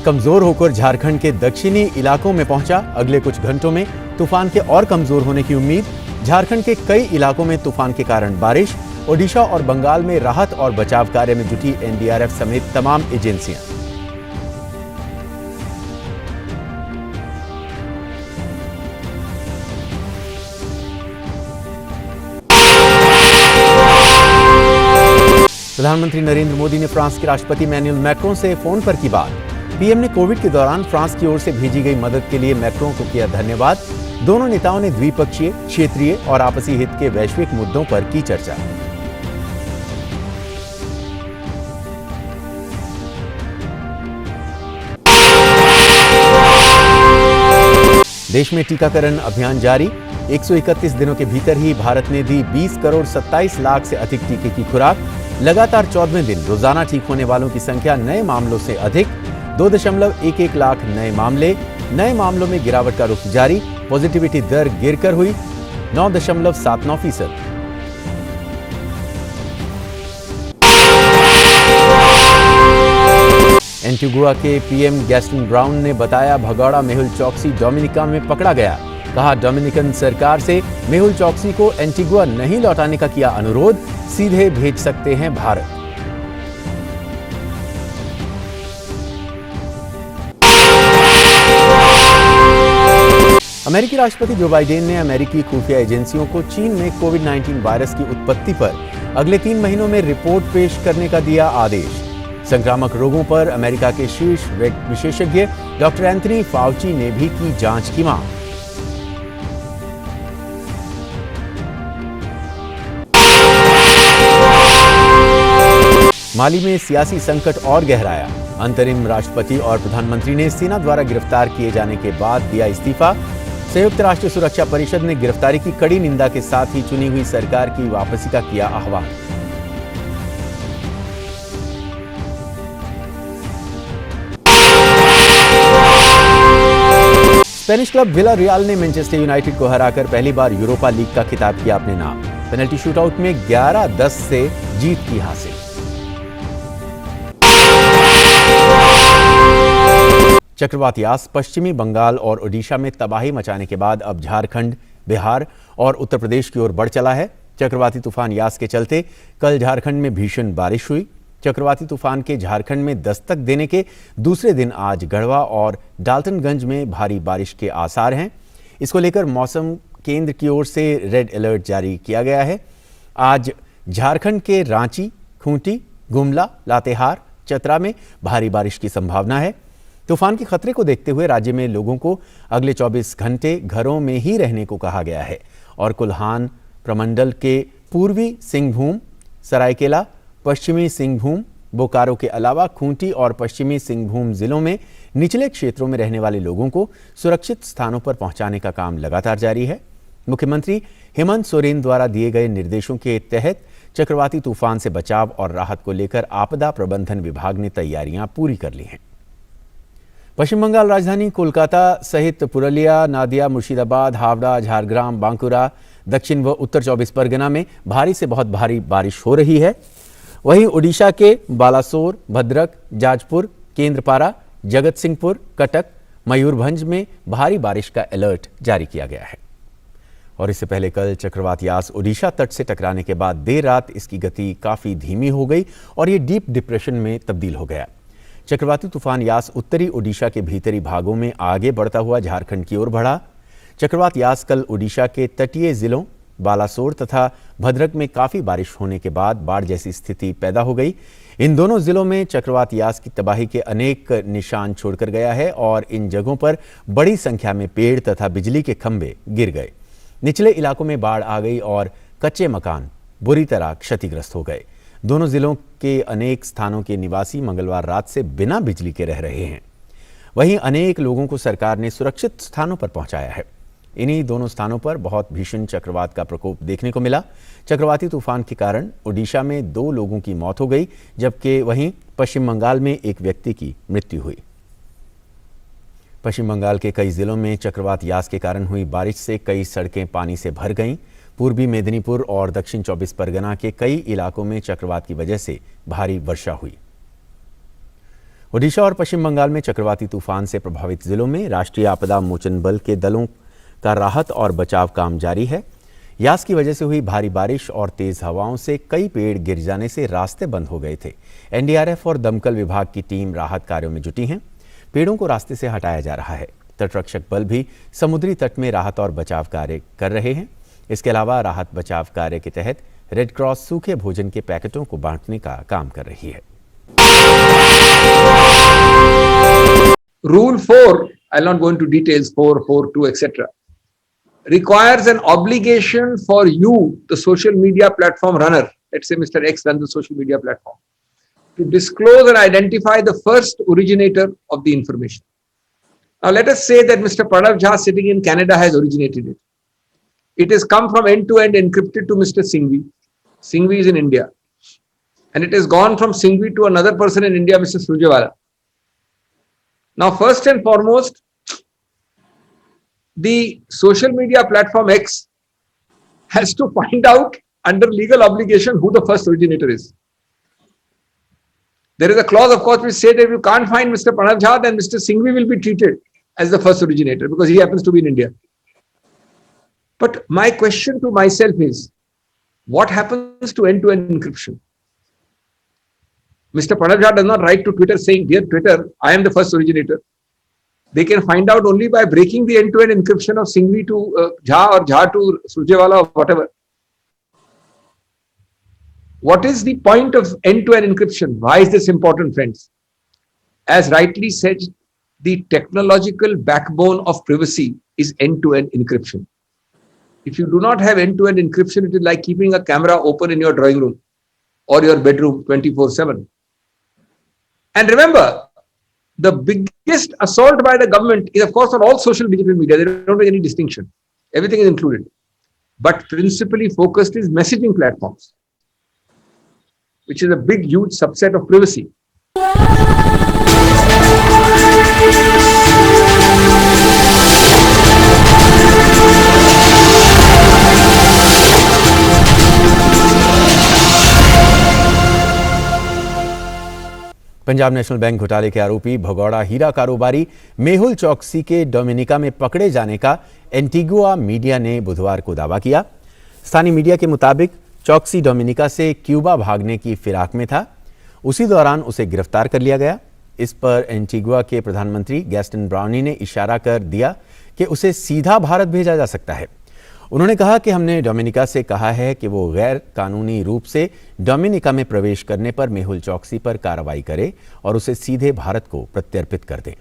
कमजोर होकर झारखंड के दक्षिणी इलाकों में पहुंचा। अगले कुछ घंटों में तूफान के और कमजोर होने की उम्मीद। झारखंड के कई इलाकों में तूफान के कारण बारिश। ओडिशा और बंगाल में राहत और बचाव कार्य में जुटी एनडीआरएफ समेत तमाम एजेंसियां। प्रधानमंत्री नरेंद्र मोदी ने फ्रांस के राष्ट्रपति इमैनुअल मैक्रों से फोन पर की बात। पीएम ने कोविड के दौरान फ्रांस की ओर से भेजी गई मदद के लिए मैक्रों को किया धन्यवाद। दोनों नेताओं ने द्विपक्षीय, क्षेत्रीय और आपसी हित के वैश्विक मुद्दों पर की चर्चा। देश में टीकाकरण अभियान जारी। 131 दिनों के भीतर ही भारत ने दी 20 करोड़ 27 लाख से अधिक टीके की खुराक। लगातार 14वें दिन रोजाना ठीक होने वालों की संख्या नए मामलों से अधिक। 2.11 लाख नए मामलों में गिरावट का रुख जारी। पॉजिटिविटी दर गिरकर हुई 9.79%। एंटीगुआ के पीएम गैस्टन ब्राउन ने बताया, भगौड़ा मेहुल चौकसी डोमिनिका में पकड़ा गया। कहा, डोमिनिकन सरकार से मेहुल चौकसी को एंटीगुआ नहीं लौटाने का किया अनुरोध, सीधे भेज सकते हैं भारत। अमेरिकी राष्ट्रपति जो बाइडेन ने अमेरिकी खुफिया एजेंसियों को चीन में कोविड-19 वायरस की उत्पत्ति पर अगले 3 महीनों में रिपोर्ट पेश करने का दिया आदेश। संक्रामक रोगों पर अमेरिका के शीर्ष विशेषज्ञ डॉक्टर एंथनी फाउची ने भी की जांच की मांग। माली में सियासी संकट और गहराया। अंतरिम राष्ट्रपति और प्रधानमंत्री ने सेना द्वारा गिरफ्तार किए जाने के बाद दिया इस्तीफा। संयुक्त राष्ट्र सुरक्षा परिषद ने गिरफ्तारी की कड़ी निंदा के साथ ही चुनी हुई सरकार की वापसी का किया आह्वान। स्पेनिश क्लब विला रियल ने मैनचेस्टर यूनाइटेड को हराकर पहली बार यूरोपा लीग का खिताब किया अपने नाम। पेनल्टी शूटआउट में 11-10 से जीत की हासिल। चक्रवाती यास पश्चिमी बंगाल और ओडिशा में तबाही मचाने के बाद अब झारखंड, बिहार और उत्तर प्रदेश की ओर बढ़ चला है। चक्रवाती तूफान यास के चलते कल झारखंड में भीषण बारिश हुई। चक्रवाती तूफान के झारखंड में दस्तक देने के दूसरे दिन आज गढ़वा और डाल्टनगंज में भारी बारिश के आसार हैं। इसको लेकर मौसम केंद्र की ओर से रेड अलर्ट जारी किया गया है। आज झारखंड के रांची, खूंटी, गुमला, लातेहार, चतरा में भारी बारिश की संभावना है। तूफान के खतरे को देखते हुए राज्य में लोगों को अगले 24 घंटे घरों में ही रहने को कहा गया है और कुल्हान प्रमंडल के पूर्वी सिंहभूम, सरायकेला, पश्चिमी सिंहभूम, बोकारो के अलावा खूंटी और पश्चिमी सिंहभूम जिलों में निचले क्षेत्रों में रहने वाले लोगों को सुरक्षित स्थानों पर पहुंचाने का काम लगातार जारी है। मुख्यमंत्री हेमंत सोरेन द्वारा दिए गए निर्देशों के तहत चक्रवाती तूफान से बचाव और राहत को लेकर आपदा प्रबंधन विभाग ने तैयारियां पूरी कर ली हैं। पश्चिम बंगाल राजधानी कोलकाता सहित पुरुलिया, नादिया, मुर्शिदाबाद, हावड़ा, झारग्राम, बांकुरा, दक्षिण व उत्तर 24 परगना में भारी से बहुत भारी बारिश हो रही है। वहीं ओडिशा के बालासोर, भद्रक, जाजपुर, केंद्रपारा, जगत सिंहपुर, कटक, मयूरभंज में भारी बारिश का अलर्ट जारी किया गया है। और इससे पहले कल चक्रवाती यास ओडिशा तट से टकराने के बाद देर रात इसकी गति काफी धीमी हो गई और ये डीप डिप्रेशन में तब्दील हो गया। चक्रवाती तूफान यास उत्तरी ओडिशा के भीतरी भागों में आगे बढ़ता हुआ झारखंड की ओर बढ़ा। चक्रवात यास कल ओडिशा के तटीय जिलों बालासोर तथा भद्रक में काफी बारिश होने के बाद बाढ़ जैसी स्थिति पैदा हो गई। इन दोनों जिलों में चक्रवात यास की तबाही के अनेक निशान छोड़कर गया है और इन जगहों पर बड़ी संख्या में पेड़ तथा बिजली के खंभे गिर गए। निचले इलाकों में बाढ़ आ गई और कच्चे मकान बुरी तरह क्षतिग्रस्त हो गए। दोनों जिलों के अनेक स्थानों के निवासी मंगलवार रात से बिना बिजली के रह रहे हैं। वहीं अनेक लोगों को सरकार ने सुरक्षित स्थानों पर पहुंचाया है। इन्हीं दोनों स्थानों पर बहुत भीषण चक्रवात का प्रकोप देखने को मिला। चक्रवाती तूफान के कारण ओडिशा में 2 लोगों की मौत हो गई, जबकि वहीं पश्चिम बंगाल में एक व्यक्ति की मृत्यु हुई। पश्चिम बंगाल के कई जिलों में चक्रवात यास के कारण हुई बारिश से कई सड़कें पानी से भर गईं। पूर्वी मेदिनीपुर और दक्षिण 24 परगना के कई इलाकों में चक्रवात की वजह से भारी वर्षा हुई। ओडिशा और पश्चिम बंगाल में चक्रवाती तूफान से प्रभावित जिलों में राष्ट्रीय आपदा मोचन बल के दलों का राहत और बचाव काम जारी है। यास की वजह से हुई भारी बारिश और तेज हवाओं से कई पेड़ गिर जाने से रास्ते बंद हो गए थे। एनडीआरएफ और दमकल विभाग की टीम राहत कार्यों में जुटी हैं। पेड़ों को रास्ते से हटाया जा रहा है। तटरक्षक बल भी समुद्री तट में राहत और बचाव कार्य कर रहे हैं। इसके अलावा राहत बचाव कार्य के तहत रेड क्रॉस सूखे भोजन के पैकेटों को बांटने का काम कर रही है। Rule 4, I'll not go into details, 4, 4, 2, etc. requires an obligation for you, the social media platform runner, let's say Mr. X runs the social media platform, to disclose and identify the first originator of the information. Now let us say that Mr. Pranav Jha sitting in Canada has originated it. It has come from end-to-end encrypted to Mr. Singhvi. Singhvi is in India. And it has gone from Singhvi to another person in India, Mr. Surjewala. Now, first and foremost, the social media platform X has to find out under legal obligation who the first originator is. There is a clause, of course, which says that if you can't find Mr. Pranav Jha, then Mr. Singhvi will be treated as the first originator because he happens to be in India. But my question to myself is, what happens to end-to-end encryption? Mr. Pranav Jha does not write to Twitter saying, "Dear Twitter, I am the first originator." They can find out only by breaking the end-to-end encryption of Singhvi to Jha or Jha to Surjewala or whatever. What is the point of end-to-end encryption? Why is this important, friends? As rightly said, the technological backbone of privacy is end-to-end encryption. If you do not have end-to-end encryption, it is like keeping a camera open in your drawing room or your bedroom 24/7. And remember, the biggest assault by the government is, of course, on all social digital media. They don't make any distinction. Everything is included. But principally focused is messaging platforms, which is a big, huge subset of privacy. Punjab national bank घोटाले के आरोपी भगौड़ा हीरा कारोबारी मेहुल चौकसी के Dominica में पकड़े जाने का एंटीगुआ मीडिया ने बुधवार को दावा किया। स्थानीय मीडिया के मुताबिक चौकसी डोमिनिका से क्यूबा भागने की फिराक में था। उसी दौरान उसे गिरफ्तार कर लिया गया। इस पर एंटीगुआ के प्रधानमंत्री गैस्टन ब्राउनी ने इशारा कर दिया कि उसे सीधा भारत भेजा जा सकता है। उन्होंने कहा कि हमने डोमिनिका से कहा है कि वो गैर कानूनी रूप से डोमिनिका में प्रवेश करने पर मेहुल चौकसी पर कार्रवाई करे और उसे सीधे भारत को प्रत्यर्पित कर दें।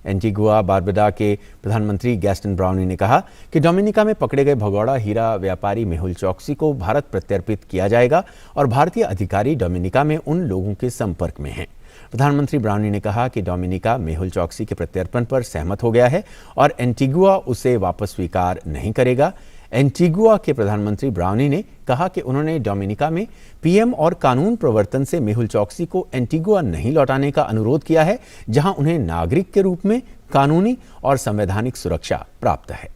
एंटीगुआ बारबुडा के प्रधानमंत्री गैस्टन ब्राउनी ने कहा कि डोमिनिका में पकड़े गए भगौड़ा हीरा व्यापारी मेहुल चौकसी को भारत प्रत्यर्पित किया जाएगा और भारतीय अधिकारी डोमिनिका में उन लोगों के संपर्क में हैं। प्रधानमंत्री ब्राउनी ने कहा कि डोमिनिका मेहुल चौकसी के प्रत्यर्पण पर सहमत हो गया है और एंटीगुआ उसे वापस स्वीकार नहीं करेगा। एंटीगुआ के प्रधानमंत्री ब्राउनी ने कहा कि उन्होंने डोमिनिका में पीएम और कानून प्रवर्तन से मेहुल चौकसी को एंटीगुआ नहीं लौटाने का अनुरोध किया है, जहां उन्हें नागरिक के रूप में कानूनी और संवैधानिक सुरक्षा प्राप्त है।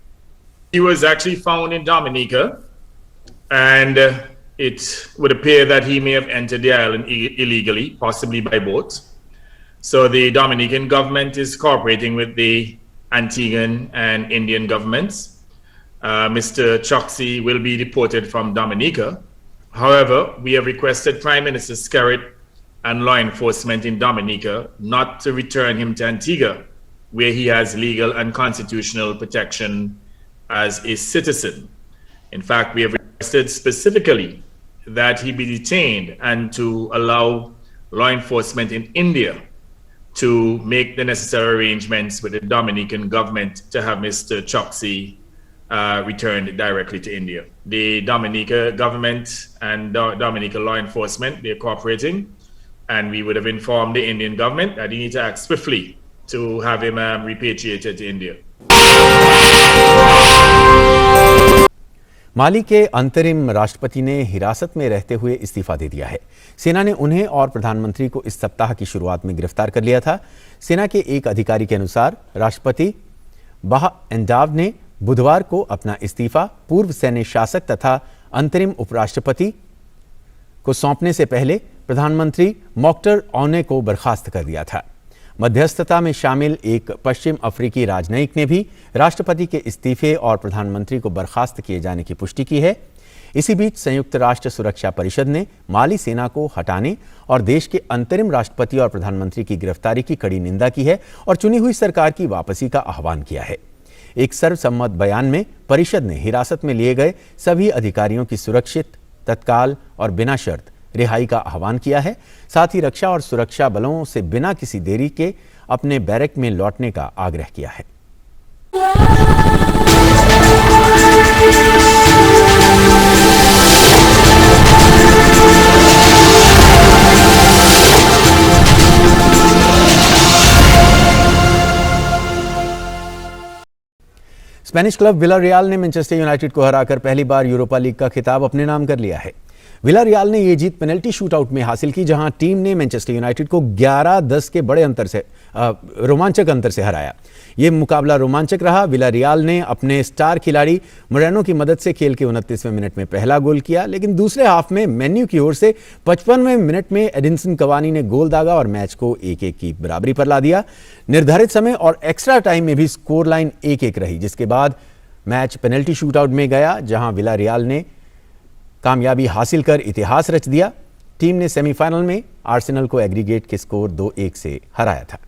He was actually found in Dominica and it would appear that he may have entered the island illegally, possibly by boat. So the Dominican government is cooperating with the Antiguan and Indian governments. Mr. Chokshi will be deported from Dominica. However, we have requested Prime Minister Skerrit and law enforcement in Dominica not to return him to Antigua, where he has legal and constitutional protection as a citizen. In fact, we have requested specifically that he be detained and to allow law enforcement in India to make the necessary arrangements with the Dominican government to have Mr. Chokshi returned directly to India. The Dominica government and Dominica law enforcement, they're cooperating, and we would have informed the Indian government that they need to act swiftly to have him repatriated to India. माली के अंतरिम राष्ट्रपति ने हिरासत में रहते हुए इस्तीफा दे दिया है। सेना ने उन्हें और प्रधानमंत्री को इस सप्ताह की शुरुआत में गिरफ्तार कर लिया था। सेना के एक अधिकारी के अनुसार राष्ट्रपति बाह एंडाव ने बुधवार को अपना इस्तीफा पूर्व सैन्य शासक तथा अंतरिम उपराष्ट्रपति को सौंपने से पहले प्रधानमंत्री मोक्टर ओने को बर्खास्त कर दिया था। मध्यस्थता में शामिल एक पश्चिम अफ्रीकी राजनयिक ने भी राष्ट्रपति के इस्तीफे और प्रधानमंत्री को बर्खास्त किए जाने की पुष्टि की है। इसी बीच संयुक्त राष्ट्र सुरक्षा परिषद ने माली सेना को हटाने और देश के अंतरिम राष्ट्रपति और प्रधानमंत्री की गिरफ्तारी की कड़ी निंदा की है और चुनी हुई सरकार की वापसी का आह्वान किया है। एक सर्वसम्मत बयान में परिषद ने हिरासत में लिए गए सभी अधिकारियों की सुरक्षित, तत्काल और बिना शर्त रिहाई का आह्वान किया है। साथ ही रक्षा और सुरक्षा बलों से बिना किसी देरी के अपने बैरक में लौटने का आग्रह किया है। स्पेनिश क्लब विलारियल ने मैनचेस्टर यूनाइटेड को हराकर पहली बार यूरोपा लीग का खिताब अपने नाम कर लिया है। विलारियल ने ये जीत पेनल्टी शूटआउट में हासिल की, जहां टीम ने मैनचेस्टर यूनाइटेड को 11-10 के बड़े अंतर से रोमांचक अंतर से हराया। ये मुकाबला रोमांचक रहा। विलारियल ने अपने स्टार खिलाड़ी मोरेनो की मदद से खेल के 29वें मिनट में पहला गोल किया, लेकिन दूसरे हाफ में मेन्यू की ओर से 55वें मिनट में एडिनसन कवानी ने गोल दागा और मैच को 1-1 की बराबरी पर ला दिया। निर्धारित समय और एक्स्ट्रा टाइम में भी स्कोर लाइन 1-1 रही, जिसके बाद मैच पेनल्टी शूटआउट में गया, जहां विलारियल ने कामयाबी हासिल कर इतिहास रच दिया। टीम ने सेमीफाइनल में आर्सेनल को एग्रीगेट के स्कोर 2-1 से हराया था।